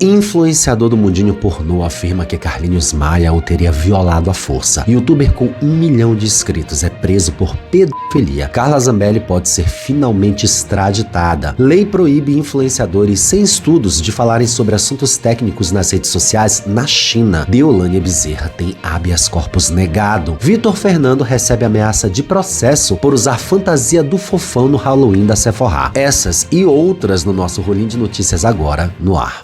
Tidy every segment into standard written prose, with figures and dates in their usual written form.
Influenciador do mundinho pornô afirma que Carlinhos Maia o teria violado à força. Youtuber com 1 milhão de inscritos é preso por pedofilia. Carla Zambelli pode ser finalmente extraditada. Lei proíbe influenciadores sem estudos de falarem sobre assuntos técnicos nas redes sociais na China. Deolânia Bezerra tem habeas corpus negado. Vitor Fernando recebe ameaça de processo por usar fantasia do fofão no Halloween da Sephora. Essas e outras no nosso Rolinho de Notícias agora no ar.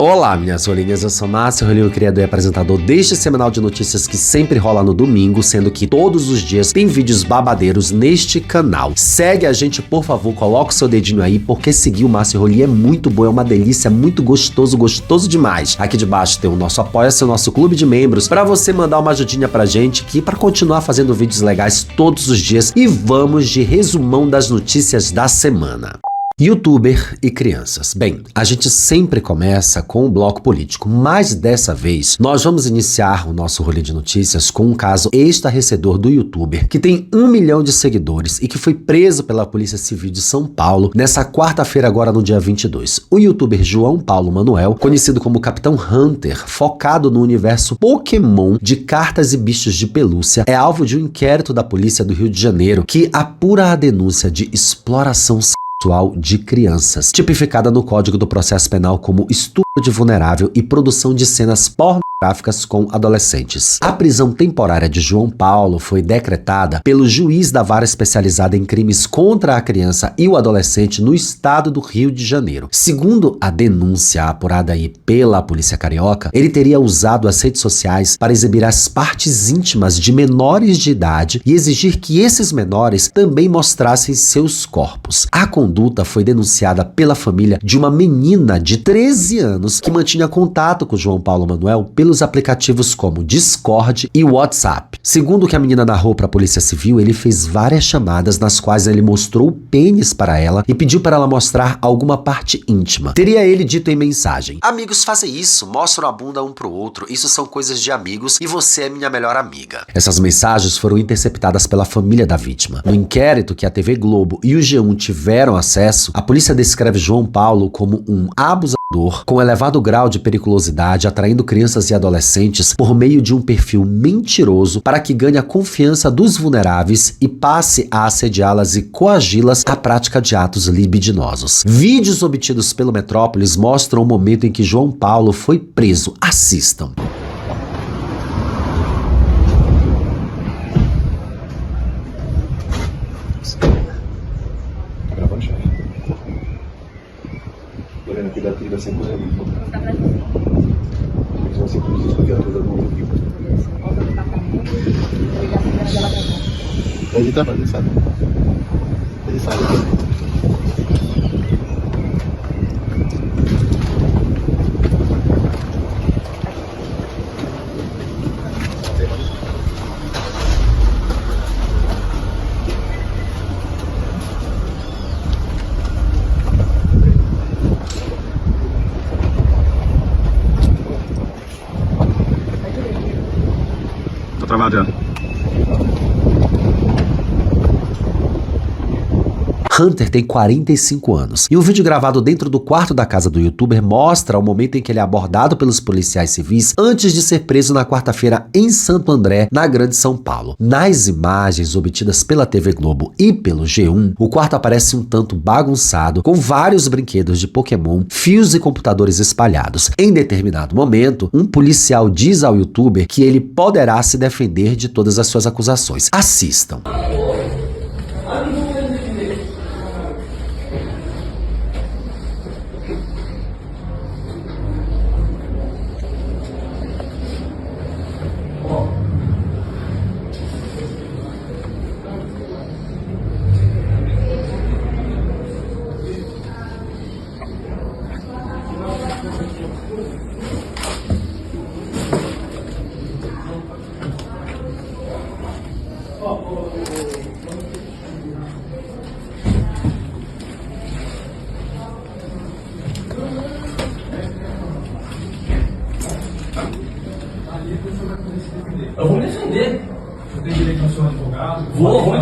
Olá, minhas rolinhas, eu sou Márcio Rolinho, criador e apresentador deste semanal de notícias que sempre rola no domingo, sendo que todos os dias tem vídeos babadeiros neste canal. Segue a gente, por favor, coloca o seu dedinho aí, porque seguir o Márcio Rolinho é muito bom, é uma delícia, é muito gostoso, gostoso demais. Aqui debaixo tem o nosso Apoia-se, o nosso clube de membros, pra você mandar uma ajudinha pra gente aqui, pra continuar fazendo vídeos legais todos os dias. E vamos de resumão das notícias da semana. Youtuber e crianças. Bem, a gente sempre começa com o bloco político, mas dessa vez nós vamos iniciar o nosso rolê de notícias com um caso estarrecedor do youtuber que tem 1 milhão de seguidores e que foi preso pela Polícia Civil de São Paulo nessa quarta-feira, agora no dia 22. O youtuber João Paulo Manuel, conhecido como Capitão Hunter, focado no universo Pokémon de cartas e bichos de pelúcia, é alvo de um inquérito da Polícia do Rio de Janeiro que apura a denúncia de exploração sexual de crianças, tipificada no Código do Processo Penal como estupro de vulnerável e produção de cenas pornográficas com adolescentes. A prisão temporária de João Paulo foi decretada pelo juiz da vara especializada em crimes contra a criança e o adolescente no estado do Rio de Janeiro. Segundo a denúncia apurada aí pela Polícia Carioca, ele teria usado as redes sociais para exibir as partes íntimas de menores de idade e exigir que esses menores também mostrassem seus corpos. A conduta foi denunciada pela família de uma menina de 13 anos que mantinha contato com João Paulo Manuel pelos aplicativos como Discord e WhatsApp. Segundo o que a menina narrou para a Polícia Civil, ele fez várias chamadas nas quais ele mostrou o pênis para ela e pediu para ela mostrar alguma parte íntima. Teria ele dito em mensagem: "Amigos fazem isso, mostram a bunda um pro outro, isso são coisas de amigos e você é minha melhor amiga." Essas mensagens foram interceptadas pela família da vítima. No inquérito que a TV Globo e o G1 tiveram acesso, a polícia descreve João Paulo como um abusador com elevado grau de periculosidade, atraindo crianças e adolescentes por meio de um perfil mentiroso para que ganhe a confiança dos vulneráveis e passe a assediá-las e coagi-las à prática de atos libidinosos. Vídeos obtidos pelo Metrópolis mostram o momento em que João Paulo foi preso. Assistam. Aqui da trilha sem coisa ali. Eles vão ser conduzidos com a viatura do Rio. Ele tá, ele sabe. Ele sabe. Travado já. Hunter tem 45 anos e o vídeo gravado dentro do quarto da casa do youtuber mostra o momento em que ele é abordado pelos policiais civis antes de ser preso na quarta-feira em Santo André, na Grande São Paulo. Nas imagens obtidas pela TV Globo e pelo G1, o quarto aparece um tanto bagunçado, com vários brinquedos de Pokémon, fios e computadores espalhados. Em determinado momento, um policial diz ao youtuber que ele poderá se defender de todas as suas acusações. Assistam.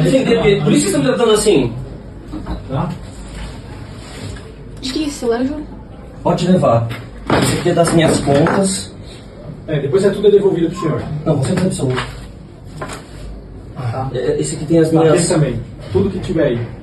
defender, Pedro. Por isso que você tá me tratando assim. Tá? De que isso, Léo? Pode levar. Isso aqui é das minhas contas. Depois é tudo devolvido pro senhor. Não, você não é absoluto. Tá? Esse aqui tem as Tá, minhas... esse também. Tudo que tiver aí.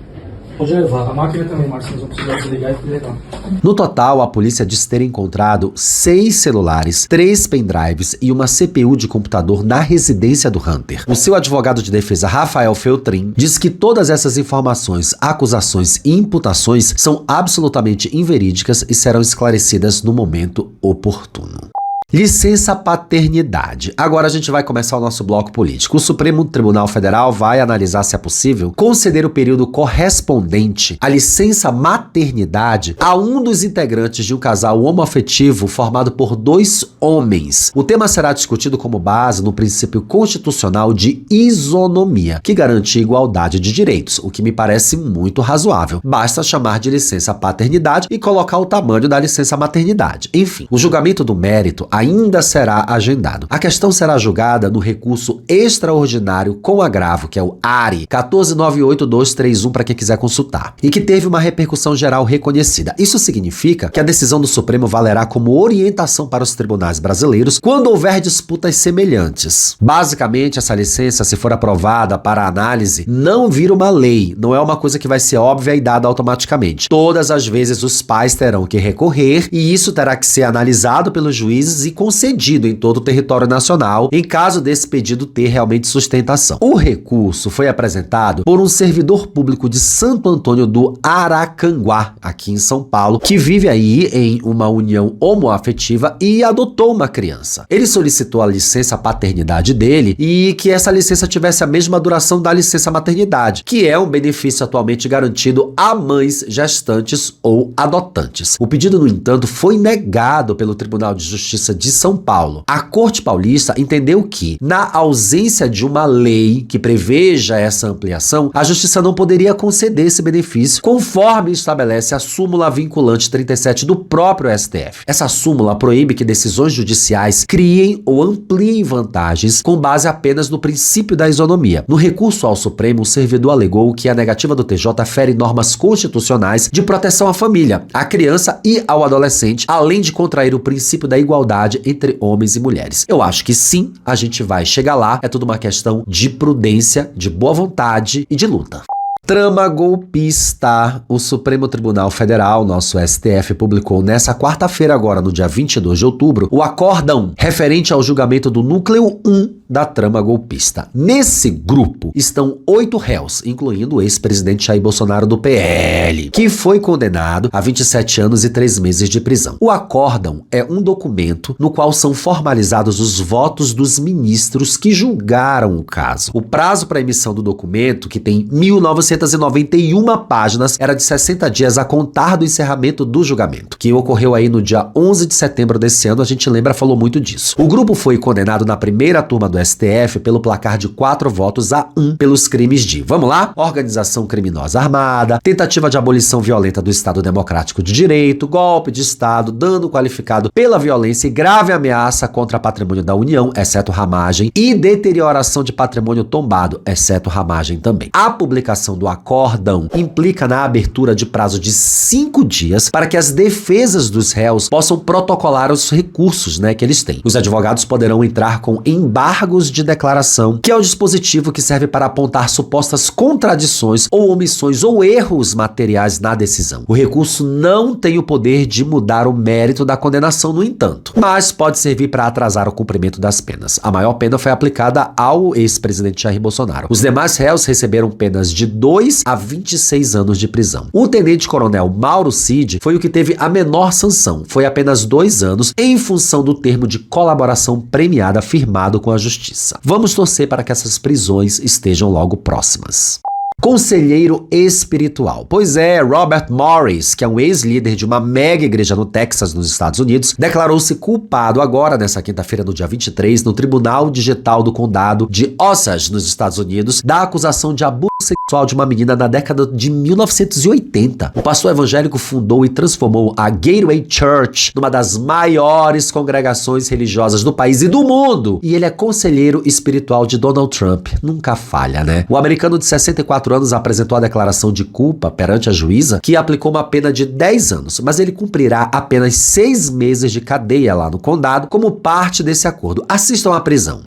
Pode levar. A máquina também, Márcio. Nós vamos precisar desligar e levar. No total, a polícia diz ter encontrado 6 celulares, 3 pendrives e uma CPU de computador na residência do Hunter. O seu advogado de defesa, Rafael Feltrin, diz que todas essas informações, acusações e imputações são absolutamente inverídicas e serão esclarecidas no momento oportuno. Licença paternidade. Agora a gente vai começar o nosso bloco político. O Supremo Tribunal Federal vai analisar se é possível conceder o período correspondente à licença maternidade a um dos integrantes de um casal homoafetivo formado por 2 homens. O tema será discutido como base no princípio constitucional de isonomia, que garante igualdade de direitos, o que me parece muito razoável. Basta chamar de licença paternidade e colocar o tamanho da licença maternidade. Enfim, o julgamento do mérito ainda será agendado. A questão será julgada no recurso extraordinário com agravo, que é o ARI 1498231 para quem quiser consultar, e que teve uma repercussão geral reconhecida. Isso significa que a decisão do Supremo valerá como orientação para os tribunais brasileiros quando houver disputas semelhantes. Basicamente, essa licença, se for aprovada para análise, não vira uma lei, não é uma coisa que vai ser óbvia e dada automaticamente. Todas as vezes os pais terão que recorrer e isso terá que ser analisado pelos juízes e concedido em todo o território nacional, em caso desse pedido ter realmente sustentação. O recurso foi apresentado por um servidor público de Santo Antônio do Aracanguá, aqui em São Paulo, que vive aí em uma união homoafetiva e adotou uma criança. Ele solicitou a licença paternidade dele e que essa licença tivesse a mesma duração da licença maternidade, que é um benefício atualmente garantido a mães gestantes ou adotantes. O pedido, no entanto, foi negado pelo Tribunal de Justiça de São Paulo. A Corte Paulista entendeu que, na ausência de uma lei que preveja essa ampliação, a Justiça não poderia conceder esse benefício, conforme estabelece a súmula vinculante 37 do próprio STF. Essa súmula proíbe que decisões judiciais criem ou ampliem vantagens com base apenas no princípio da isonomia. No recurso ao Supremo, o servidor alegou que a negativa do TJ fere normas constitucionais de proteção à família, à criança e ao adolescente, além de contrair o princípio da igualdade entre homens e mulheres. Eu acho que sim, a gente vai chegar lá, é tudo uma questão de prudência, de boa vontade e de luta. Trama golpista. O Supremo Tribunal Federal, nosso STF, publicou nessa quarta-feira, agora no dia 22 de outubro, o acórdão referente ao julgamento do núcleo 1 da trama golpista. Nesse grupo estão 8 réus, incluindo o ex-presidente Jair Bolsonaro do PL, que foi condenado a 27 anos e 3 meses de prisão. O acórdão é um documento no qual são formalizados os votos dos ministros que julgaram o caso. O prazo para emissão do documento, que tem 1.991 páginas, era de 60 dias a contar do encerramento do julgamento, que ocorreu aí no dia 11 de setembro desse ano, a gente lembra, falou muito disso. O grupo foi condenado na primeira turma do STF pelo placar de 4 votos a 1 pelos crimes de, vamos lá, organização criminosa armada, tentativa de abolição violenta do Estado Democrático de Direito, golpe de Estado, dano qualificado pela violência e grave ameaça contra patrimônio da União, exceto ramagem, e deterioração de patrimônio tombado, exceto ramagem também. A publicação do acórdão implica na abertura de prazo de 5 dias para que as defesas dos réus possam protocolar os recursos, que eles têm. Os advogados poderão entrar com embargos de declaração, que é o dispositivo que serve para apontar supostas contradições ou omissões ou erros materiais na decisão. O recurso não tem o poder de mudar o mérito da condenação, no entanto, mas pode servir para atrasar o cumprimento das penas. A maior pena foi aplicada ao ex-presidente Jair Bolsonaro. Os demais réus receberam penas de 2 a 26 anos de prisão. O tenente-coronel Mauro Cid foi o que teve a menor sanção, foi apenas 2 anos, em função do termo de colaboração premiada firmado com a Justiça. Vamos torcer para que essas prisões estejam logo próximas. Conselheiro espiritual. Pois é, Robert Morris, que é um ex-líder de uma mega igreja no Texas, nos Estados Unidos, declarou-se culpado agora, nessa quinta-feira, no dia 23, no Tribunal Digital do Condado de Osage, nos Estados Unidos, da acusação de abuso sexual de uma menina na década de 1980. O pastor evangélico fundou e transformou a Gateway Church numa das maiores congregações religiosas do país e do mundo. E ele é conselheiro espiritual de Donald Trump. Nunca falha, né? O americano de 64 anos apresentou a declaração de culpa perante a juíza, que aplicou uma pena de 10 anos, mas ele cumprirá apenas 6 meses de cadeia lá no condado como parte desse acordo. Assistam à prisão.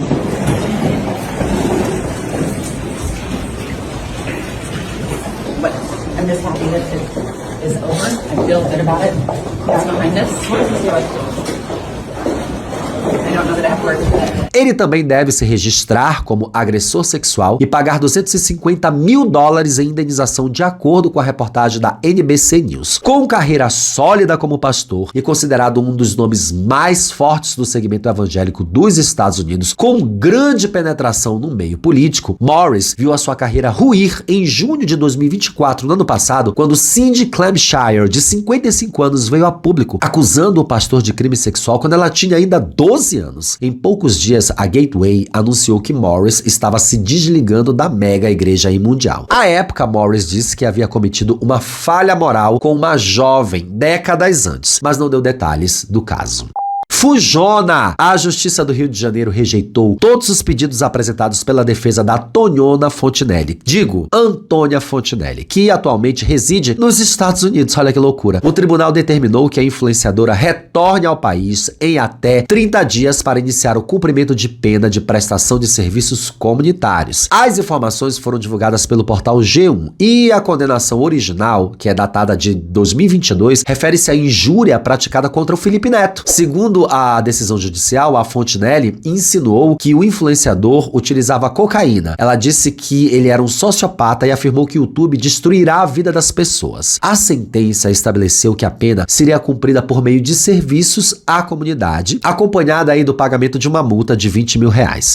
But I'm just happy that it is over. I feel good about it. It's behind us. I don't know that I have words for that. Ele também deve se registrar como agressor sexual e pagar $250 mil em indenização, de acordo com a reportagem da NBC News. Com carreira sólida como pastor e considerado um dos nomes mais fortes do segmento evangélico dos Estados Unidos, com grande penetração no meio político, Morris viu a sua carreira ruir em junho de 2024, no ano passado, quando Cindy Clamshire, de 55 anos, veio a público acusando o pastor de crime sexual quando ela tinha ainda 12 anos. Em poucos dias, a Gateway anunciou que Morris estava se desligando da mega igreja mundial. À época, Morris disse que havia cometido uma falha moral com uma jovem décadas antes, mas não deu detalhes do caso. Fujona! A Justiça do Rio de Janeiro rejeitou todos os pedidos apresentados pela defesa da Tonhona Fontinelli. Digo, Antônia Fontinelli, que atualmente reside nos Estados Unidos. Olha que loucura. O tribunal determinou que a influenciadora retorne ao país em até 30 dias para iniciar o cumprimento de pena de prestação de serviços comunitários. As informações foram divulgadas pelo portal G1 e a condenação original, que é datada de 2022, refere-se à injúria praticada contra o Felipe Neto. Segundo a decisão judicial, a Fontinelli insinuou que o influenciador utilizava cocaína. Ela disse que ele era um sociopata e afirmou que o YouTube destruirá a vida das pessoas. A sentença estabeleceu que a pena seria cumprida por meio de serviços à comunidade, acompanhada aí do pagamento de uma multa de R$20 mil.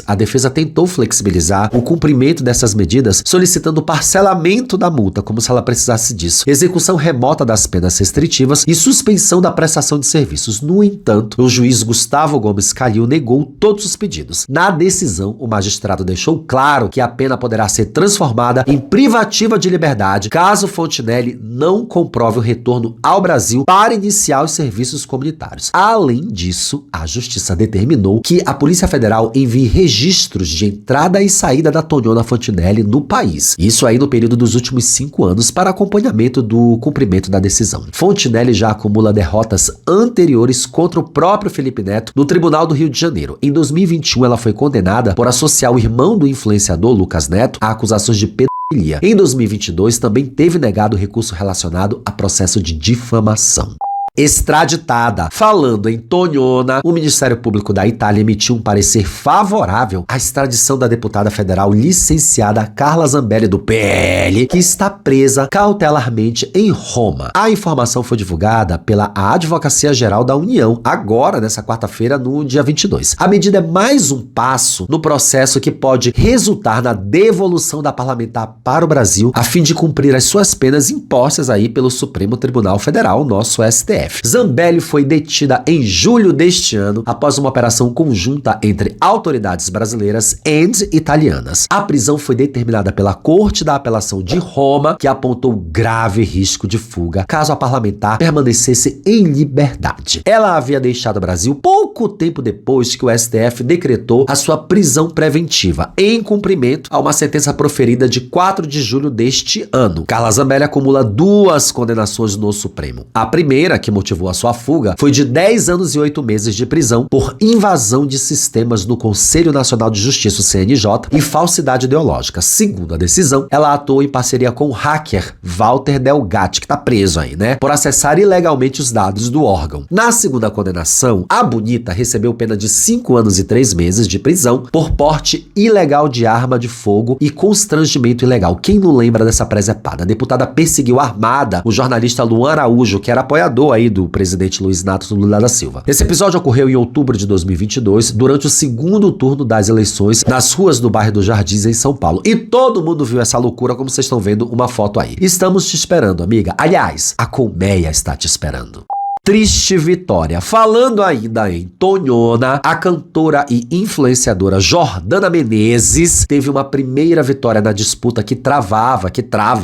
A defesa tentou flexibilizar o cumprimento dessas medidas, solicitando parcelamento da multa, como se ela precisasse disso, execução remota das penas restritivas e suspensão da prestação de serviços. No entanto, o juiz Gustavo Gomes Calil negou todos os pedidos. Na decisão, o magistrado deixou claro que a pena poderá ser transformada em privativa de liberdade caso Fontinelli não comprove o retorno ao Brasil para iniciar os serviços comunitários. Além disso, a justiça determinou que a Polícia Federal envie registros de entrada e saída da Tonhona Fontinelli no país. Isso aí no período dos últimos 5 anos para acompanhamento do cumprimento da decisão. Fontinelli já acumula derrotas anteriores contra o próprio Felipe Neto no Tribunal do Rio de Janeiro. Em 2021, ela foi condenada por associar o irmão do influenciador, Lucas Neto, a acusações de pedofilia. Em 2022, também teve negado o recurso relacionado a processo de difamação. Extraditada. Falando em Tonhona, o Ministério Público da Itália emitiu um parecer favorável à extradição da deputada federal licenciada Carla Zambelli, do PL, que está presa cautelarmente em Roma. A informação foi divulgada pela Advocacia Geral da União, agora, nessa quarta-feira, no dia 22. A medida é mais um passo no processo que pode resultar na devolução da parlamentar para o Brasil, a fim de cumprir as suas penas impostas aí pelo Supremo Tribunal Federal, nosso STF. Zambelli foi detida em julho deste ano após uma operação conjunta entre autoridades brasileiras e italianas. A prisão foi determinada pela Corte da Apelação de Roma, que apontou grave risco de fuga caso a parlamentar permanecesse em liberdade. Ela havia deixado o Brasil pouco tempo depois que o STF decretou a sua prisão preventiva, em cumprimento a uma sentença proferida de 4 de julho deste ano. Carla Zambelli acumula 2 condenações no Supremo. A primeira, que motivou a sua fuga, foi de 10 anos e 8 meses de prisão por invasão de sistemas no Conselho Nacional de Justiça, o CNJ, e falsidade ideológica. Segundo a decisão, ela atuou em parceria com o hacker Walter Delgatti, que tá preso aí, né, por acessar ilegalmente os dados do órgão. Na segunda condenação, a bonita recebeu pena de 5 anos e 3 meses de prisão por porte ilegal de arma de fogo e constrangimento ilegal. Quem não lembra dessa presepada? A deputada perseguiu armada o jornalista Luan Araújo, que era apoiador aí do presidente Luiz Inácio Lula da Silva. Esse episódio ocorreu em outubro de 2022, durante o segundo turno das eleições, nas ruas do bairro dos Jardins, em São Paulo. E todo mundo viu essa loucura, como vocês estão vendo uma foto aí. Estamos te esperando, amiga. Aliás, a colmeia está te esperando. Triste vitória. Falando ainda em Tonhona, a cantora e influenciadora Jordana Menezes teve uma primeira vitória na disputa que trava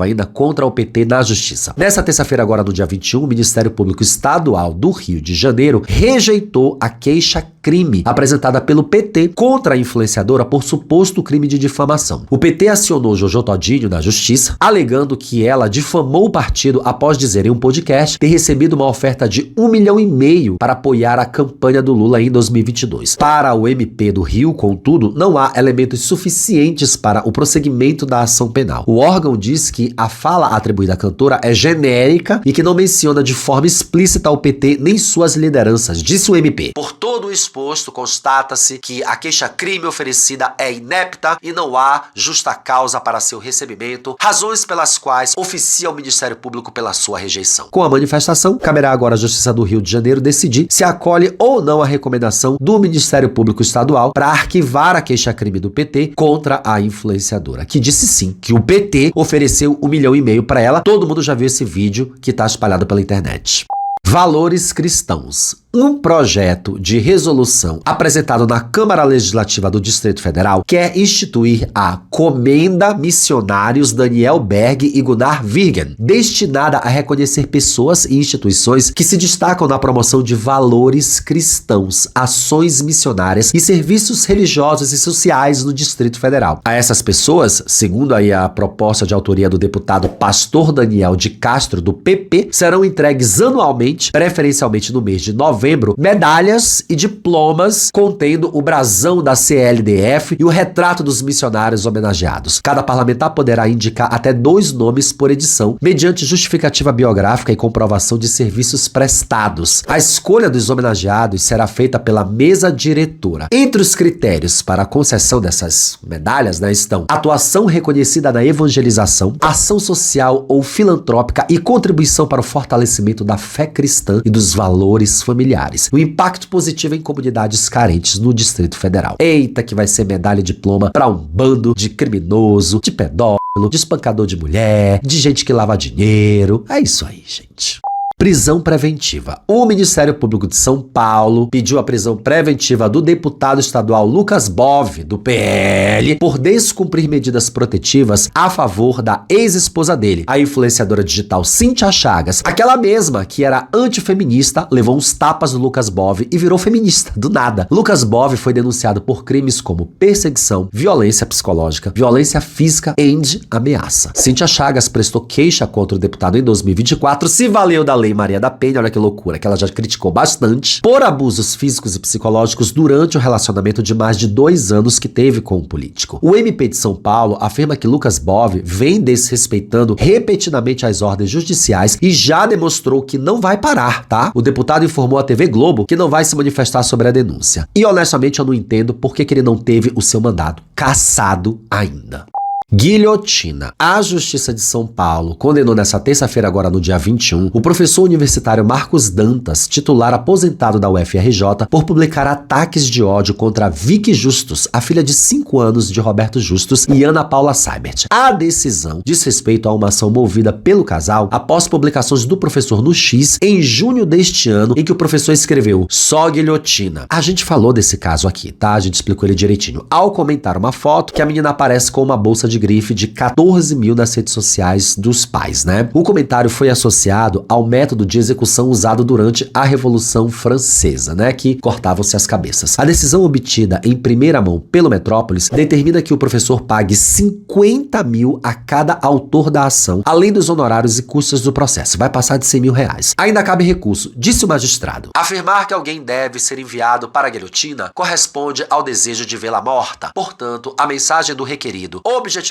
ainda contra o PT na justiça. Nessa terça-feira, agora no dia 21, o Ministério Público Estadual do Rio de Janeiro rejeitou a queixa-crime apresentada pelo PT contra a influenciadora por suposto crime de difamação. O PT acionou Jojo Todinho na justiça, alegando que ela difamou o partido após dizer em um podcast ter recebido uma oferta de 1,5 milhão para apoiar a campanha do Lula em 2022. Para o MP do Rio, contudo, não há elementos suficientes para o prosseguimento da ação penal. O órgão diz que a fala atribuída à cantora é genérica e que não menciona de forma explícita o PT nem suas lideranças, disse o MP. Por todo o exposto, constata-se que a queixa-crime oferecida é inepta e não há justa causa para seu recebimento, razões pelas quais oficia o Ministério Público pela sua rejeição. Com a manifestação, caberá agora à Justiça do Rio de Janeiro decidir se acolhe ou não a recomendação do Ministério Público Estadual para arquivar a queixa-crime do PT contra a influenciadora, que disse sim, que o PT ofereceu 1,5 milhão para ela. Todo mundo já viu esse vídeo que está espalhado pela internet. Valores cristãos. Um projeto de resolução apresentado na Câmara Legislativa do Distrito Federal quer instituir a Comenda Missionários Daniel Berg e Gunnar Virgen, destinada a reconhecer pessoas e instituições que se destacam na promoção de valores cristãos, ações missionárias e serviços religiosos e sociais no Distrito Federal. A essas pessoas, segundo aí a proposta de autoria do deputado Pastor Daniel de Castro, do PP, serão entregues anualmente, preferencialmente no mês de novembro, medalhas e diplomas contendo o brasão da CLDF e o retrato dos missionários homenageados. Cada parlamentar poderá indicar até 2 nomes por edição, mediante justificativa biográfica e comprovação de serviços prestados. A escolha dos homenageados será feita pela mesa diretora. Entre os critérios para a concessão dessas medalhas, estão atuação reconhecida na evangelização, ação social ou filantrópica e contribuição para o fortalecimento da fé cristã e dos valores familiares. O impacto positivo em comunidades carentes no Distrito Federal. Eita, que vai ser medalha e diploma para um bando de criminoso, de pedófilo, de espancador de mulher, de gente que lava dinheiro. É isso aí, gente. Prisão preventiva. O Ministério Público de São Paulo pediu a prisão preventiva do deputado estadual Lucas Bove, do PL, por descumprir medidas protetivas a favor da ex-esposa dele, a influenciadora digital Cíntia Chagas. Aquela mesma que era antifeminista, levou uns tapas do Lucas Bove e virou feminista, do nada. Lucas Bove foi denunciado por crimes como perseguição, violência psicológica, violência física e ameaça. Cíntia Chagas prestou queixa contra o deputado em 2024, se valeu da lei Maria da Penha, olha que loucura, que ela já criticou bastante, por abusos físicos e psicológicos durante o relacionamento de mais de 2 anos que teve com o político. O MP de São Paulo afirma que Lucas Bove vem desrespeitando repetidamente as ordens judiciais e já demonstrou que não vai parar, tá? O deputado informou à TV Globo que não vai se manifestar sobre a denúncia. E honestamente eu não entendo por que ele não teve o seu mandato cassado ainda. Guilhotina. A Justiça de São Paulo condenou nessa terça-feira, agora no dia 21, o professor universitário Marcos Dantas, titular aposentado da UFRJ, por publicar ataques de ódio contra Vicky Justus, a filha de 5 anos de Roberto Justus e Ana Paula Seibert. A decisão diz respeito a uma ação movida pelo casal após publicações do professor no X em junho deste ano, em que o professor escreveu "Só guilhotina". A gente falou desse caso aqui, tá? A gente explicou ele direitinho. Ao comentar uma foto que a menina aparece com uma bolsa de grife de 14 mil nas redes sociais dos pais, O comentário foi associado ao método de execução usado durante a Revolução Francesa, que cortavam-se as cabeças. A decisão obtida em primeira mão pelo Metrópolis determina que o professor pague 50 mil a cada autor da ação, além dos honorários e custos do processo. Vai passar de 100 mil reais. Ainda cabe recurso, disse o magistrado. Afirmar que alguém deve ser enviado para a guilhotina corresponde ao desejo de vê-la morta. Portanto, a mensagem do requerido objetivamente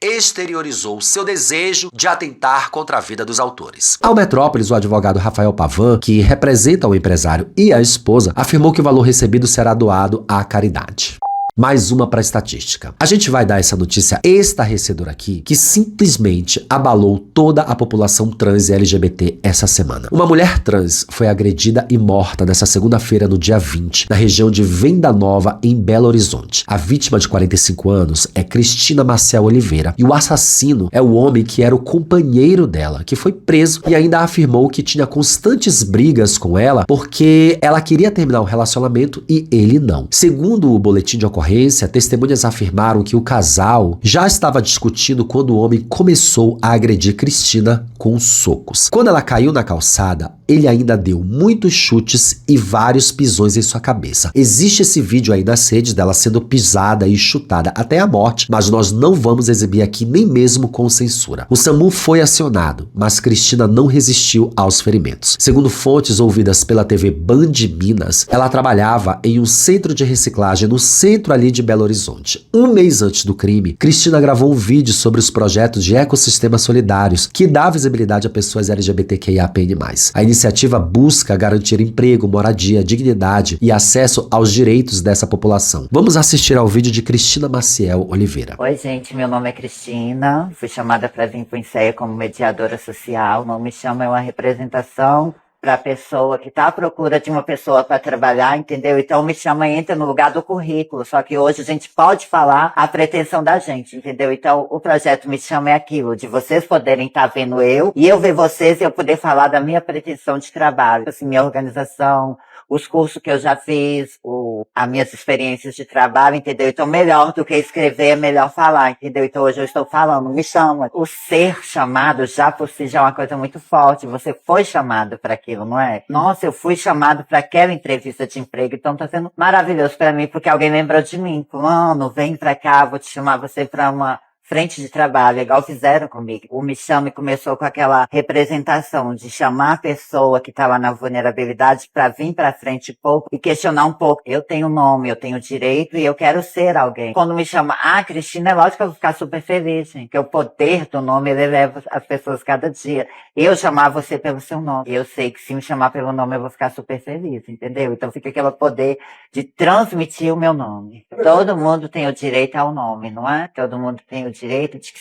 exteriorizou seu desejo de atentar contra a vida dos autores. Ao Metrópolis, o advogado Rafael Pavan, que representa o empresário e a esposa, afirmou que o valor recebido será doado à caridade. Mais uma para estatística. A gente vai dar essa notícia estarrecedora aqui, que simplesmente abalou toda a população trans e LGBT essa semana. Uma mulher trans foi agredida e morta nessa segunda-feira, no dia 20, na região de Venda Nova, em Belo Horizonte. A vítima, de 45 anos, é Cristina Maciel Oliveira, e o assassino é o homem que era o companheiro dela, que foi preso e ainda afirmou que tinha constantes brigas com ela porque ela queria terminar o relacionamento e ele não. Segundo o boletim de ocorrência, testemunhas afirmaram que o casal já estava discutindo quando o homem começou a agredir Cristina com socos. Quando ela caiu na calçada, ele ainda deu muitos chutes e vários pisões em sua cabeça. Existe esse vídeo aí nas redes dela sendo pisada e chutada até a morte, mas nós não vamos exibir aqui nem mesmo com censura. O SAMU foi acionado, mas Cristina não resistiu aos ferimentos. Segundo fontes ouvidas pela TV Band Minas, ela trabalhava em um centro de reciclagem no centro ali de Belo Horizonte. Um mês antes do crime, Cristina gravou um vídeo sobre os projetos de ecossistemas solidários que dá visibilidade a pessoas LGBTQIAPN+. A iniciativa busca garantir emprego, moradia, dignidade e acesso aos direitos dessa população. Vamos assistir ao vídeo de Cristina Maciel Oliveira. Oi, gente, meu nome é Cristina, fui chamada para vir para o INSEA como mediadora social. Não me chama, é uma representação para a pessoa que está à procura de uma pessoa para trabalhar, entendeu? Então me chama, entra no lugar do currículo, só que hoje a gente pode falar a pretensão da gente, entendeu? Então o projeto Me Chama é aquilo, de vocês poderem estar vendo eu, e eu ver vocês e eu poder falar da minha pretensão de trabalho, assim, minha organização, os cursos que eu já fiz, as minhas experiências de trabalho, entendeu? Então, melhor do que escrever, é melhor falar, entendeu? Então, hoje eu estou falando, me chama. O ser chamado já por si já é uma coisa muito forte. Você foi chamado para aquilo, não é? Nossa, eu fui chamado para aquela entrevista de emprego, então tá sendo maravilhoso para mim, porque alguém lembrou de mim. Fulano, vem pra cá, vou te chamar você para uma frente de trabalho, igual fizeram comigo. O Me Chame começou com aquela representação de chamar a pessoa que tá lá na vulnerabilidade para vir pra frente um pouco e questionar um pouco. Eu tenho nome, eu tenho direito e eu quero ser alguém. Quando me chama, Cristina, é lógico que eu vou ficar super feliz, gente, que o poder do nome ele eleva as pessoas cada dia. Eu chamar você pelo seu nome. Eu sei que se me chamar pelo nome eu vou ficar super feliz, entendeu? Então fica aquele poder de transmitir o meu nome. Todo mundo tem o direito ao nome, não é? Todo mundo tem o direito de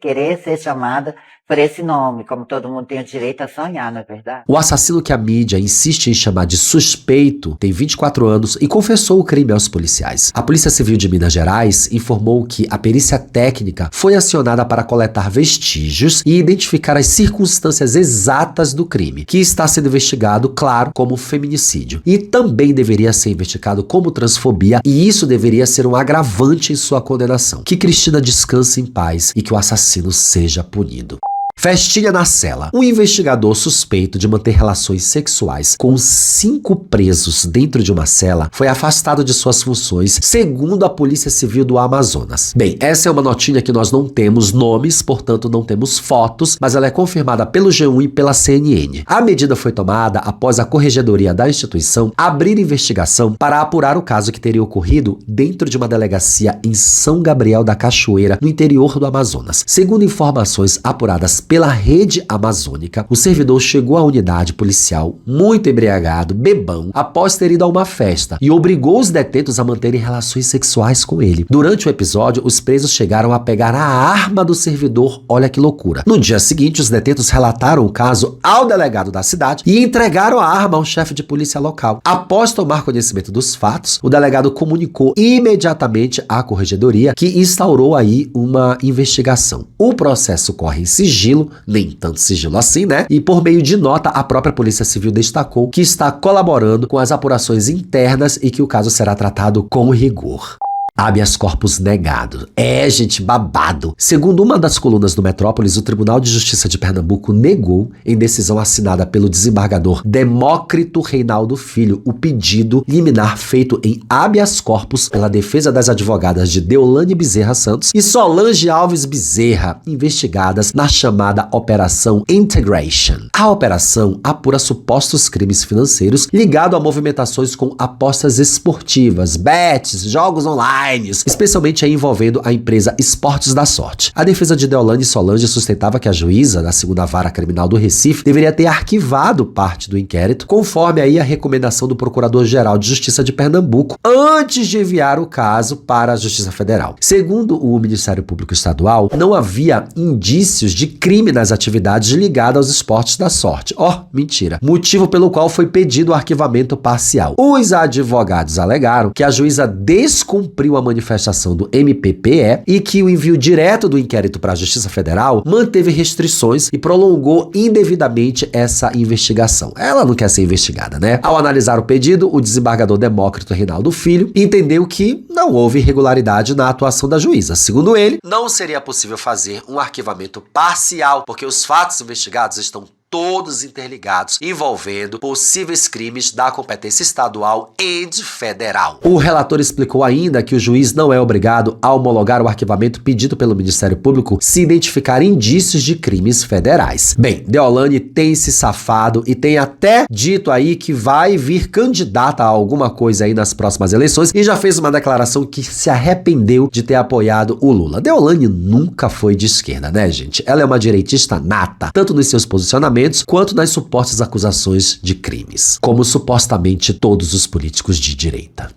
querer ser chamada por esse nome, como todo mundo tem o direito a sonhar, não é verdade? O assassino que a mídia insiste em chamar de suspeito tem 24 anos e confessou o crime aos policiais. A Polícia Civil de Minas Gerais informou que a perícia técnica foi acionada para coletar vestígios e identificar as circunstâncias exatas do crime, que está sendo investigado, claro, como feminicídio. E também deveria ser investigado como transfobia, e isso deveria ser um agravante em sua condenação. Que Cristina descanse em paz e que o assassino seja punido. Festinha na cela. Um investigador suspeito de manter relações sexuais com 5 presos dentro de uma cela foi afastado de suas funções, segundo a Polícia Civil do Amazonas. Bem, essa é uma notinha que nós não temos nomes, portanto não temos fotos, mas ela é confirmada pelo G1 e pela CNN. A medida foi tomada após a corregedoria da instituição abrir investigação para apurar o caso que teria ocorrido dentro de uma delegacia em São Gabriel da Cachoeira, no interior do Amazonas. Segundo informações apuradas pela Rede Amazônica, o servidor chegou à unidade policial muito embriagado, bebão, após ter ido a uma festa e obrigou os detentos a manterem relações sexuais com ele. Durante o episódio, os presos chegaram a pegar a arma do servidor, olha que loucura. No dia seguinte, os detentos relataram o caso ao delegado da cidade e entregaram a arma ao chefe de polícia local. Após tomar conhecimento dos fatos, o delegado comunicou imediatamente à corregedoria, que instaurou aí uma investigação. O processo corre em sigilo, nem tanto sigilo assim, né? E por meio de nota, a própria Polícia Civil destacou que está colaborando com as apurações internas e que o caso será tratado com rigor. Habeas corpus negado. Gente, babado. Segundo uma das colunas do Metrópolis, o Tribunal de Justiça de Pernambuco negou, em decisão assinada pelo desembargador Demócrito Reinaldo Filho, o pedido liminar feito em habeas corpus pela defesa das advogadas de Deolane Bezerra Santos e Solange Alves Bezerra, investigadas na chamada Operação Integration. A operação apura supostos crimes financeiros ligados a movimentações com apostas esportivas, bets, jogos online, crimes, especialmente aí envolvendo a empresa Esportes da Sorte. A defesa de Deolane Solange sustentava que a juíza da 2ª Vara Criminal do Recife deveria ter arquivado parte do inquérito, conforme aí a recomendação do Procurador-Geral de Justiça de Pernambuco, antes de enviar o caso para a Justiça Federal. Segundo o Ministério Público Estadual, não havia indícios de crime nas atividades ligadas aos Esportes da Sorte. Mentira. Motivo pelo qual foi pedido o arquivamento parcial. Os advogados alegaram que a juíza descumpriu a manifestação do MPPE e que o envio direto do inquérito para a Justiça Federal manteve restrições e prolongou indevidamente essa investigação. Ela não quer ser investigada, né? Ao analisar o pedido, o desembargador Demócrito Reinaldo Filho entendeu que não houve irregularidade na atuação da juíza. Segundo ele, não seria possível fazer um arquivamento parcial, porque os fatos investigados estão todos interligados, envolvendo possíveis crimes da competência estadual e federal. O relator explicou ainda que o juiz não é obrigado a homologar o arquivamento pedido pelo Ministério Público se identificar indícios de crimes federais. Bem, Deolane tem se safado e tem até dito aí que vai vir candidata a alguma coisa aí nas próximas eleições e já fez uma declaração que se arrependeu de ter apoiado o Lula. Deolane nunca foi de esquerda, né, gente? Ela é uma direitista nata, tanto nos seus posicionamentos quanto nas supostas acusações de crimes, como supostamente todos os políticos de direita.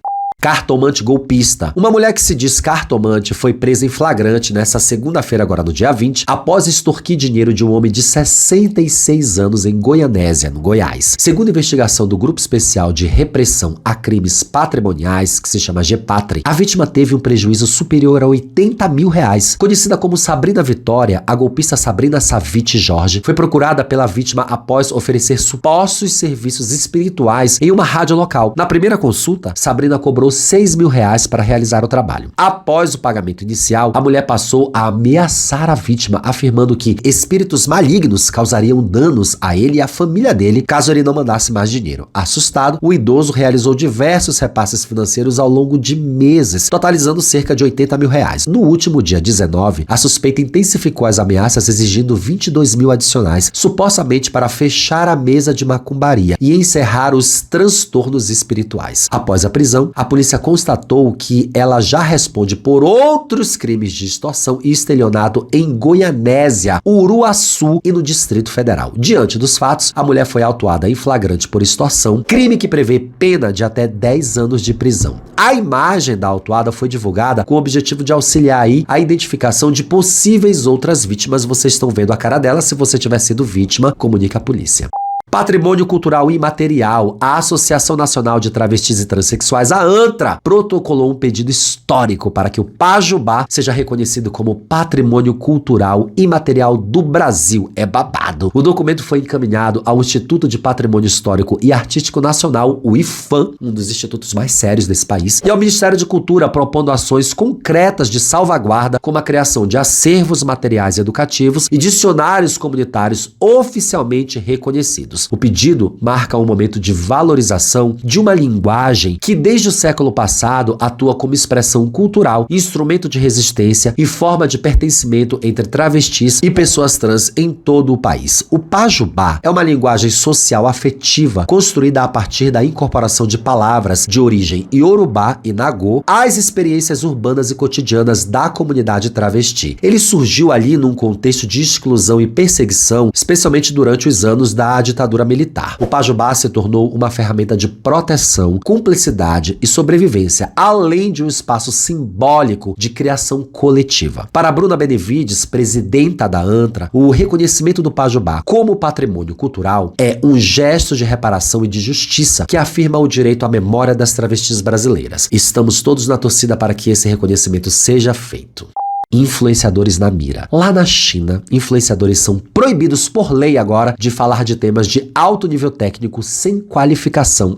Cartomante golpista. Uma mulher que se diz cartomante foi presa em flagrante nessa segunda-feira, agora no dia 20, após extorquir dinheiro de um homem de 66 anos em Goianésia, no Goiás. Segundo a investigação do Grupo Especial de Repressão a Crimes Patrimoniais, que se chama GEPATRI, a vítima teve um prejuízo superior a R$80 mil. Conhecida como Sabrina Vitória, a golpista Sabrina Savite Jorge foi procurada pela vítima após oferecer supostos serviços espirituais em uma rádio local. Na primeira consulta, Sabrina cobrou R$6 mil para realizar o trabalho. Após o pagamento inicial, a mulher passou a ameaçar a vítima, afirmando que espíritos malignos causariam danos a ele e à família dele caso ele não mandasse mais dinheiro. Assustado, o idoso realizou diversos repasses financeiros ao longo de meses, totalizando cerca de R$80 mil. No último dia 19, a suspeita intensificou as ameaças, exigindo R$22 mil adicionais, supostamente para fechar a mesa de macumbaria e encerrar os transtornos espirituais. Após a prisão, a polícia constatou que ela já responde por outros crimes de extorsão e estelionato em Goianésia, Uruaçu e no Distrito Federal. Diante dos fatos, a mulher foi autuada em flagrante por extorsão, crime que prevê pena de até 10 anos de prisão. A imagem da autuada foi divulgada com o objetivo de auxiliar aí a identificação de possíveis outras vítimas. Vocês estão vendo a cara dela. Se você tiver sido vítima, comunique à polícia. Patrimônio Cultural Imaterial. A Associação Nacional de Travestis e Transsexuais, a ANTRA, protocolou um pedido histórico para que o Pajubá seja reconhecido como Patrimônio Cultural Imaterial do Brasil. É babado. O documento foi encaminhado ao Instituto de Patrimônio Histórico e Artístico Nacional, o IFAM, um dos institutos mais sérios desse país, e ao Ministério de Cultura, propondo ações concretas de salvaguarda, como a criação de acervos materiais educativos e dicionários comunitários oficialmente reconhecidos. O pedido marca um momento de valorização de uma linguagem que desde o século passado atua como expressão cultural, instrumento de resistência e forma de pertencimento entre travestis e pessoas trans em todo o país. O Pajubá é uma linguagem social afetiva construída a partir da incorporação de palavras de origem iorubá e nagô às experiências urbanas e cotidianas da comunidade travesti. Ele surgiu ali num contexto de exclusão e perseguição, especialmente durante os anos da ditadura militar. O Pajubá se tornou uma ferramenta de proteção, cumplicidade e sobrevivência, além de um espaço simbólico de criação coletiva. Para Bruna Benevides, presidenta da ANTRA, o reconhecimento do Pajubá como patrimônio cultural é um gesto de reparação e de justiça que afirma o direito à memória das travestis brasileiras. Estamos todos na torcida para que esse reconhecimento seja feito. Influenciadores na mira. Lá na China, influenciadores são proibidos por lei agora de falar de temas de alto nível técnico sem qualificação.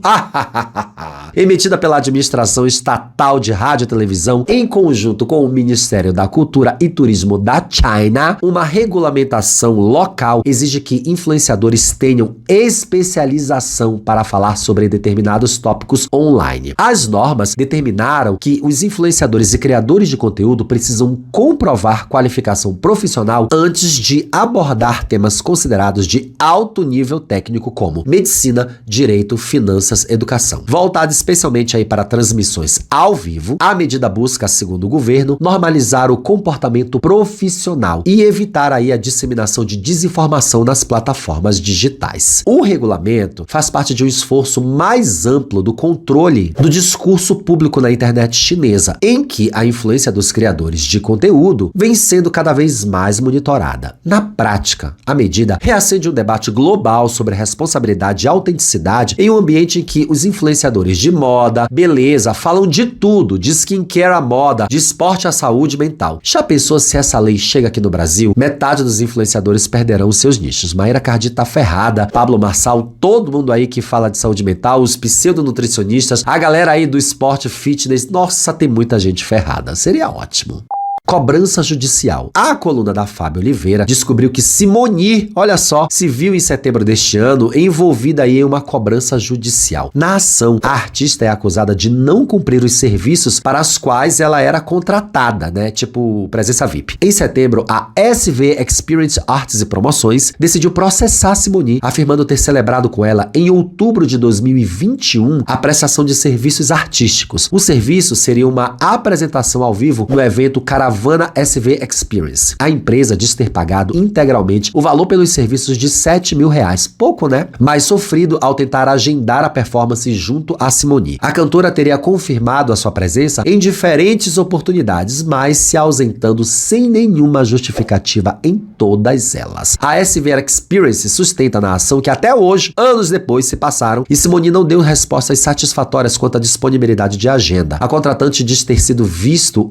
Emitida pela Administração Estatal de Rádio e Televisão, em conjunto com o Ministério da Cultura e Turismo da China, uma regulamentação local exige que influenciadores tenham especialização para falar sobre determinados tópicos online. As normas determinaram que os influenciadores e criadores de conteúdo precisam comprovar qualificação profissional antes de abordar temas considerados de alto nível técnico como medicina, direito, finanças, educação. Voltada especialmente aí para transmissões ao vivo, a medida busca, segundo o governo, normalizar o comportamento profissional e evitar aí a disseminação de desinformação nas plataformas digitais. O regulamento faz parte de um esforço mais amplo do controle do discurso público na internet chinesa, em que a influência dos criadores de conteúdo vem sendo cada vez mais monitorada. Na prática, a medida reacende um debate global sobre responsabilidade e autenticidade em um ambiente em que os influenciadores de moda, beleza, falam de tudo, de skincare à moda, de esporte à saúde mental. Já pensou se essa lei chega aqui no Brasil? Metade dos influenciadores perderão os seus nichos. Mayra Cardi tá ferrada, Pablo Marçal, todo mundo aí que fala de saúde mental, os pseudonutricionistas, a galera aí do esporte fitness, nossa, tem muita gente ferrada. Seria ótimo. Cobrança judicial. A coluna da Fábio Oliveira descobriu que Simone, olha só, se viu em setembro deste ano envolvida aí em uma cobrança judicial. Na ação, a artista é acusada de não cumprir os serviços para os quais ela era contratada, né? Tipo presença VIP. Em setembro, a SV Experience Arts e Promoções decidiu processar Simone, afirmando ter celebrado com ela em outubro de 2021 a prestação de serviços artísticos. O serviço seria uma apresentação ao vivo no evento Caravana SV Experience. A empresa diz ter pagado integralmente o valor pelos serviços de R$7 mil. Pouco, né? Mas sofrido ao tentar agendar a performance junto a Simone. A cantora teria confirmado a sua presença em diferentes oportunidades, mas se ausentando sem nenhuma justificativa em todas elas. A SV Experience sustenta na ação que até hoje, anos depois, se passaram e Simone não deu respostas satisfatórias quanto à disponibilidade de agenda. A contratante diz ter sido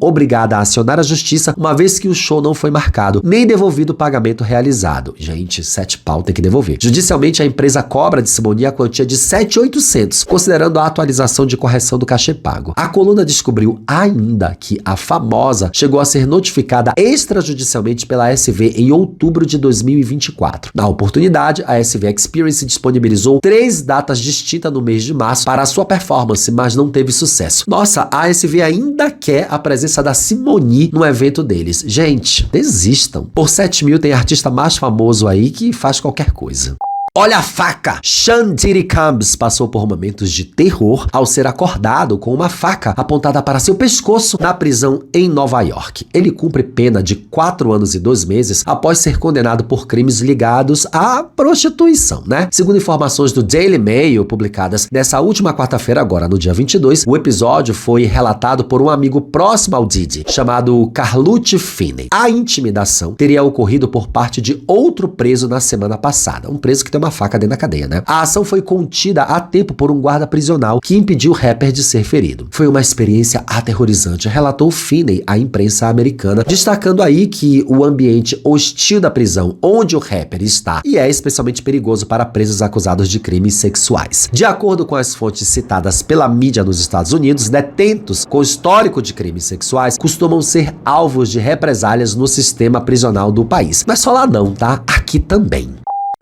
obrigada a acionar a justiça, uma vez que o show não foi marcado, nem devolvido o pagamento realizado. Gente, 7 pau tem que devolver. Judicialmente, a empresa cobra de Simone a quantia de 7.800, considerando a atualização de correção do cachê pago. A coluna descobriu ainda que a famosa chegou a ser notificada extrajudicialmente pela SV em outubro de 2024. Na oportunidade, a SV Experience disponibilizou 3 datas distintas no mês de março para a sua performance, mas não teve sucesso. Nossa, a SV ainda quer a presença da Simone no evento deles. Gente, desistam. Por 7 mil tem artista mais famoso aí que faz qualquer coisa. Olha a faca! Sean Diddy Combs passou por momentos de terror ao ser acordado com uma faca apontada para seu pescoço na prisão em Nova York. Ele cumpre pena de 4 anos e 2 meses após ser condenado por crimes ligados à prostituição, né? Segundo informações do Daily Mail publicadas nessa última quarta-feira, agora no dia 22, o episódio foi relatado por um amigo próximo ao Diddy, chamado Carlucci Finney. A intimidação teria ocorrido por parte de outro preso na semana passada, um preso que tem uma faca dentro da cadeia, né? A ação foi contida a tempo por um guarda prisional que impediu o rapper de ser ferido. Foi uma experiência aterrorizante, relatou Finney à imprensa americana, destacando aí que o ambiente hostil da prisão onde o rapper está e é especialmente perigoso para presos acusados de crimes sexuais. De acordo com as fontes citadas pela mídia nos Estados Unidos, detentos com histórico de crimes sexuais costumam ser alvos de represálias no sistema prisional do país. Não é só lá não, tá? Aqui também.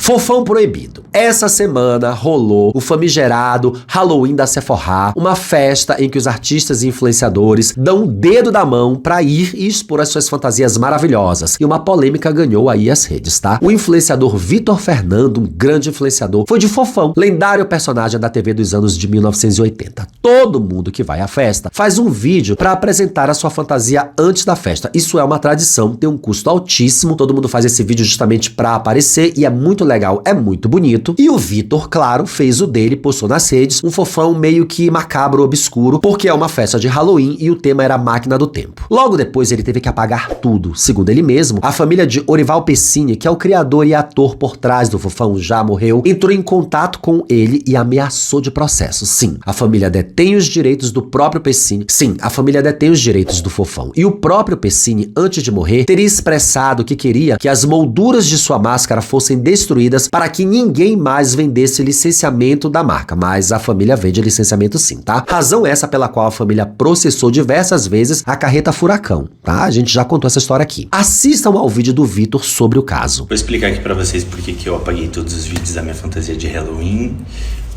Fofão proibido. Essa semana rolou o famigerado Halloween da Sephora, uma festa em que os artistas e influenciadores dão o dedo da mão pra ir e expor as suas fantasias maravilhosas. E uma polêmica ganhou aí as redes, tá? O influenciador Vitor Fernando, um grande influenciador, foi de Fofão, lendário personagem da TV dos anos de 1980. Todo mundo que vai à festa faz um vídeo pra apresentar a sua fantasia antes da festa. Isso é uma tradição, tem um custo altíssimo, todo mundo faz esse vídeo justamente pra aparecer e é muito legal, é muito bonito. E o Vitor, claro, fez o dele, postou nas redes, um fofão meio que macabro, obscuro, porque é uma festa de Halloween e o tema era a máquina do tempo. Logo depois ele teve que apagar tudo. Segundo ele mesmo, a família de Orival Pessini, que é o criador e ator por trás do fofão, já morreu, entrou em contato com ele e ameaçou de processo. Sim, a família detém os direitos do próprio Pessini. Sim, a família detém os direitos do fofão. E o próprio Pessini, antes de morrer, teria expressado que queria que as molduras de sua máscara fossem destruídas para que ninguém mais vendesse licenciamento da marca, mas a família vende licenciamento sim, tá? Razão essa pela qual a família processou diversas vezes a carreta furacão, tá? A gente já contou essa história aqui. Assistam ao vídeo do Vitor sobre o caso. Vou explicar aqui pra vocês por que eu apaguei todos os vídeos da minha fantasia de Halloween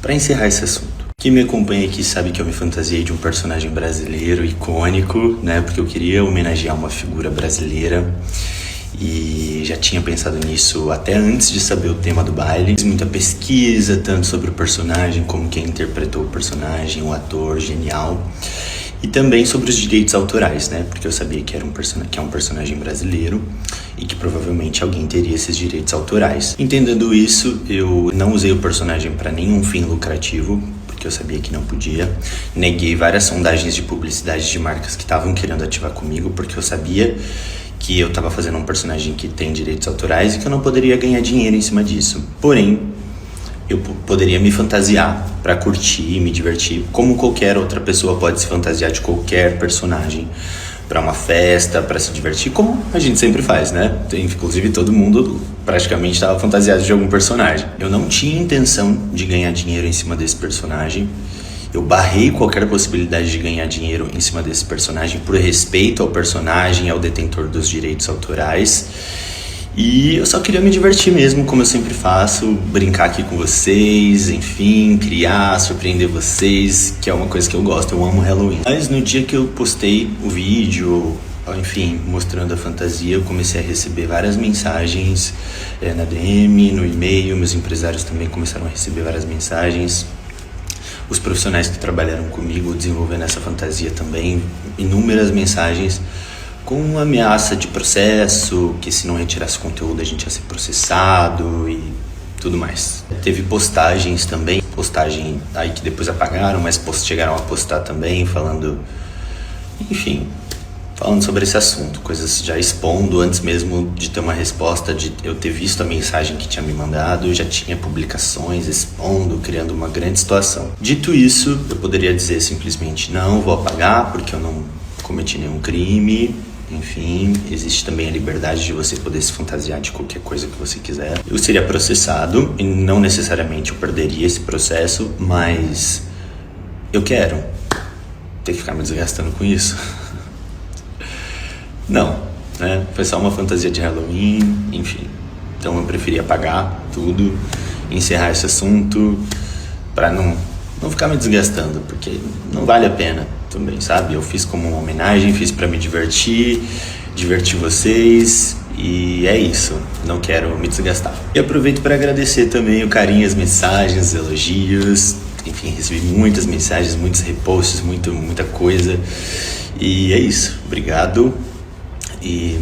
pra encerrar esse assunto. Quem me acompanha aqui sabe que eu me fantasiei de um personagem brasileiro icônico, né? Porque eu queria homenagear uma figura brasileira e já tinha pensado nisso até antes de saber o tema do baile. Fiz muita pesquisa, tanto sobre o personagem como quem interpretou o personagem, um ator genial. E também sobre os direitos autorais, né? Porque eu sabia que é um personagem brasileiro e que provavelmente alguém teria esses direitos autorais. Entendendo isso, eu não usei o personagem para nenhum fim lucrativo, porque eu sabia que não podia. Neguei várias sondagens de publicidade de marcas que estavam querendo ativar comigo, porque eu sabia que eu estava fazendo um personagem que tem direitos autorais e que eu não poderia ganhar dinheiro em cima disso. Porém, eu poderia me fantasiar para curtir, me divertir, como qualquer outra pessoa pode se fantasiar de qualquer personagem para uma festa, para se divertir, como a gente sempre faz, né? Inclusive todo mundo praticamente estava fantasiado de algum personagem. Eu não tinha intenção de ganhar dinheiro em cima desse personagem. Eu barrei qualquer possibilidade de ganhar dinheiro em cima desse personagem por respeito ao personagem, ao detentor dos direitos autorais. E eu só queria me divertir mesmo, como eu sempre faço, brincar aqui com vocês, enfim, criar, surpreender vocês, que é uma coisa que eu gosto, eu amo Halloween. Mas no dia que eu postei o vídeo, enfim, mostrando a fantasia, eu comecei a receber várias mensagens na DM, no e-mail, meus empresários também começaram a receber várias mensagens. Os profissionais que trabalharam comigo desenvolvendo essa fantasia também, inúmeras mensagens, com ameaça de processo, que se não retirasse conteúdo a gente ia ser processado e tudo mais. Teve postagens também, postagem aí que depois apagaram, mas chegaram a postar também falando, enfim, falando sobre esse assunto, coisas já expondo antes mesmo de ter uma resposta, de eu ter visto a mensagem que tinha me mandado, já tinha publicações expondo, criando uma grande situação. Dito isso, eu poderia dizer simplesmente não, vou apagar porque eu não cometi nenhum crime. Enfim, existe também a liberdade de você poder se fantasiar de qualquer coisa que você quiser. Eu seria processado e não necessariamente eu perderia esse processo, mas eu quero ter que ficar me desgastando com isso. Não, né? Foi só uma fantasia de Halloween, enfim. Então eu preferi apagar tudo, encerrar esse assunto pra não ficar me desgastando, porque não vale a pena também, sabe? Eu fiz como uma homenagem, fiz pra me divertir vocês e é isso, não quero me desgastar. E aproveito para agradecer também o carinho, as mensagens, os elogios, enfim, recebi muitas mensagens, muitos reposts, muita coisa e é isso, obrigado e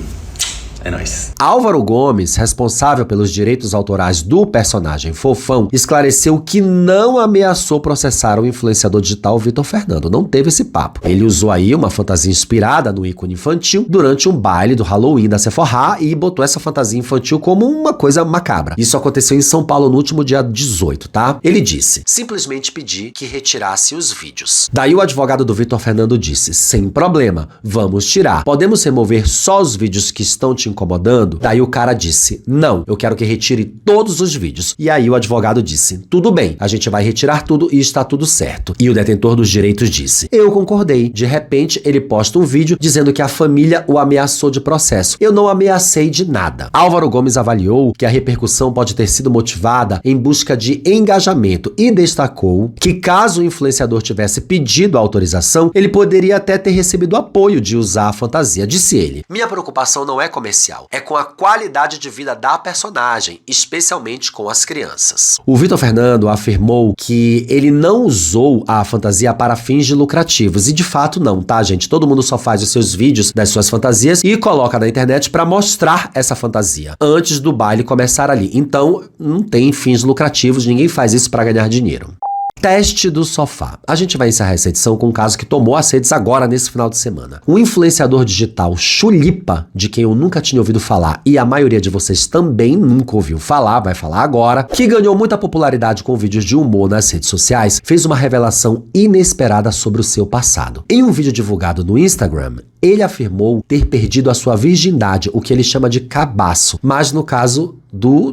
é nóis. Álvaro Gomes, responsável pelos direitos autorais do personagem Fofão, esclareceu que não ameaçou processar o influenciador digital Vitor Fernando. Não teve esse papo. Ele usou aí uma fantasia inspirada no ícone infantil durante um baile do Halloween da Sephora e botou essa fantasia infantil como uma coisa macabra. Isso aconteceu em São Paulo no último dia 18, tá? Ele disse: simplesmente pedi que retirasse os vídeos. Daí o advogado do Vitor Fernando disse: sem problema, vamos tirar. Podemos remover só os vídeos que estão te incomodando? Daí o cara disse: não, eu quero que retire todos os vídeos. E aí o advogado disse: tudo bem, a gente vai retirar tudo e está tudo certo. E o detentor dos direitos disse: eu concordei. De repente ele posta um vídeo dizendo que a família o ameaçou de processo. Eu não ameacei de nada. Álvaro Gomes avaliou que a repercussão pode ter sido motivada em busca de engajamento e destacou que caso o influenciador tivesse pedido a autorização, ele poderia até ter recebido apoio de usar a fantasia. Disse ele: minha preocupação não é comercial, é com a qualidade de vida da personagem, especialmente com as crianças. O Vitor Fernando afirmou que ele não usou a fantasia para fins lucrativos, e de fato não, tá, gente? Todo mundo só faz os seus vídeos das suas fantasias e coloca na internet para mostrar essa fantasia antes do baile começar ali. Então, não tem fins lucrativos, ninguém faz isso para ganhar dinheiro. Teste do sofá. A gente vai encerrar essa edição com um caso que tomou as redes agora nesse final de semana. Um influenciador digital chulipa, de quem eu nunca tinha ouvido falar e a maioria de vocês também nunca ouviu falar, vai falar agora, que ganhou muita popularidade com vídeos de humor nas redes sociais, fez uma revelação inesperada sobre o seu passado. Em um vídeo divulgado no Instagram, Ele afirmou ter perdido a sua virgindade, o que ele chama de cabaço, mas no caso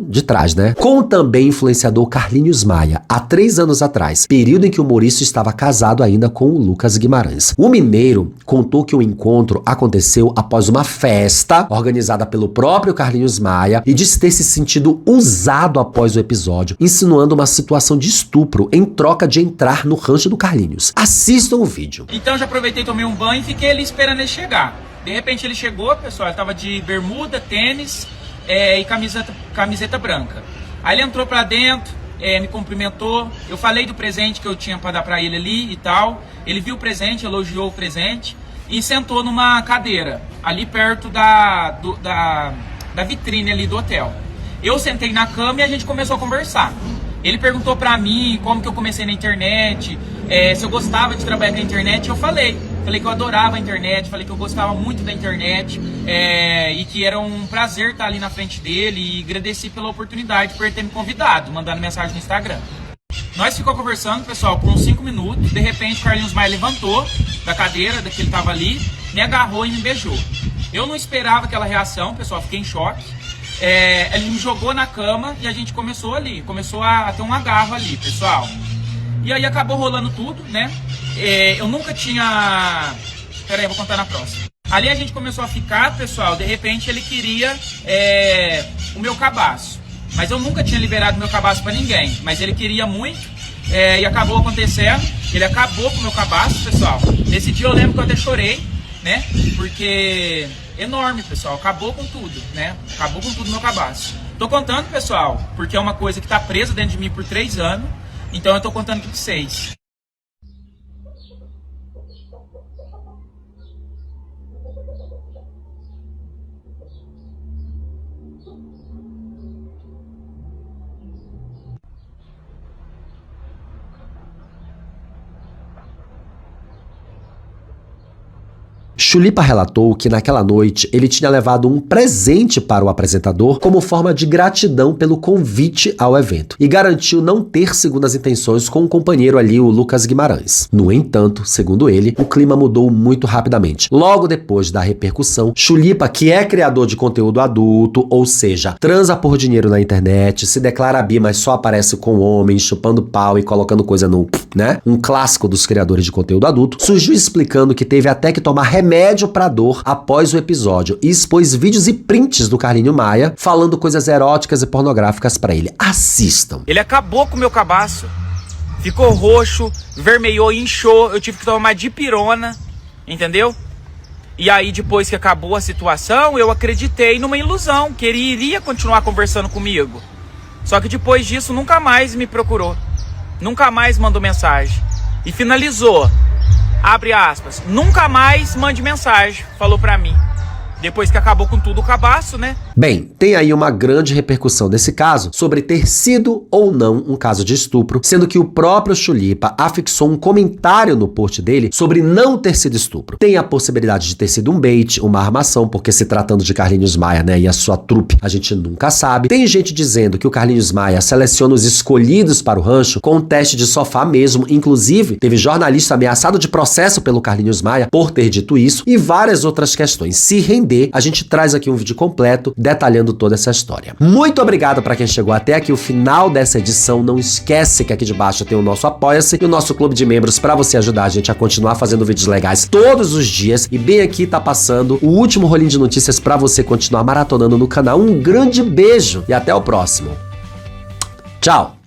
de trás, né? Com o também influenciador Carlinhos Maia, há 3 anos atrás, período em que o Maurício estava casado ainda com o Lucas Guimarães. O mineiro contou que o encontro aconteceu após uma festa organizada pelo próprio Carlinhos Maia e disse ter se sentido usado após o episódio, insinuando uma situação de estupro em troca de entrar no rancho do Carlinhos. Assistam o vídeo. Então já aproveitei, tomei um banho e fiquei ali esperando ele chegar. De repente ele chegou, pessoal, ele tava de bermuda, tênis e camiseta branca. Aí ele entrou pra dentro, me cumprimentou, eu falei do presente que eu tinha pra dar pra ele ali e tal. Ele viu o presente, elogiou o presente e sentou numa cadeira, ali perto da vitrine ali do hotel. Eu sentei na cama e a gente começou a conversar. Ele perguntou pra mim como que eu comecei na internet, se eu gostava de trabalhar com a internet. Eu falei que eu adorava a internet, falei que eu gostava muito da internet e que era um prazer estar ali na frente dele, e agradeci pela oportunidade por ele ter me convidado, mandando mensagem no Instagram. Nós ficamos conversando, pessoal, por uns 5 minutos. De repente o Carlinhos Maia levantou da cadeira que ele estava ali, me agarrou e me beijou. Eu não esperava aquela reação, pessoal, fiquei em choque. Ele me jogou na cama e a gente começou a ter um agarro ali, pessoal. E aí acabou rolando tudo, né? Eu nunca tinha... Peraí, vou contar na próxima. Ali a gente começou a ficar, pessoal. De repente ele queria o meu cabaço. Mas eu nunca tinha liberado meu cabaço pra ninguém. Mas ele queria muito e acabou acontecendo. Ele acabou com o meu cabaço, pessoal. Nesse dia eu lembro que eu até chorei, né? Porque... enorme, pessoal. Acabou com tudo, né? Acabou com tudo no meu cabaço. Tô contando, pessoal, porque é uma coisa que tá presa dentro de mim por 3 anos. Então eu tô contando aqui pra vocês. Chulipa relatou que naquela noite ele tinha levado um presente para o apresentador como forma de gratidão pelo convite ao evento e garantiu não ter segundas intenções com o companheiro ali, o Lucas Guimarães. No entanto, segundo ele, o clima mudou muito rapidamente. Logo depois da repercussão, Chulipa, que é criador de conteúdo adulto, ou seja, transa por dinheiro na internet, se declara bi, mas só aparece com homens, chupando pau e colocando coisa no... né? Um clássico dos criadores de conteúdo adulto, surgiu explicando que teve até que tomar remédio pra dor após o episódio e expôs vídeos e prints do Carlinhos Maia falando coisas eróticas e pornográficas pra ele. Assistam. Ele acabou com o meu cabaço, ficou roxo, vermelhou, inchou, eu tive que tomar dipirona, entendeu? E aí depois que acabou a situação, eu acreditei numa ilusão, que ele iria continuar conversando comigo. Só que depois disso nunca mais me procurou, nunca mais mandou mensagem. E finalizou, abre aspas, nunca mais mande mensagem, falou pra mim. Depois que acabou com tudo o cabaço, né? Bem, tem aí uma grande repercussão desse caso sobre ter sido ou não um caso de estupro, sendo que o próprio Chulipa afixou um comentário no post dele sobre não ter sido estupro. Tem a possibilidade de ter sido um bait, uma armação, porque se tratando de Carlinhos Maia, né, e a sua trupe, a gente nunca sabe. Tem gente dizendo que o Carlinhos Maia seleciona os escolhidos para o rancho com um teste de sofá mesmo, inclusive teve jornalista ameaçado de processo pelo Carlinhos Maia por ter dito isso, e várias outras questões. Se render, a gente traz aqui um vídeo completo detalhando toda essa história. Muito obrigado para quem chegou até aqui, o final dessa edição. Não esquece que aqui debaixo tem o nosso Apoia-se e o nosso clube de membros para você ajudar a gente a continuar fazendo vídeos legais todos os dias. E bem aqui tá passando o último rolinho de notícias para você continuar maratonando no canal. Um grande beijo e até o próximo. Tchau!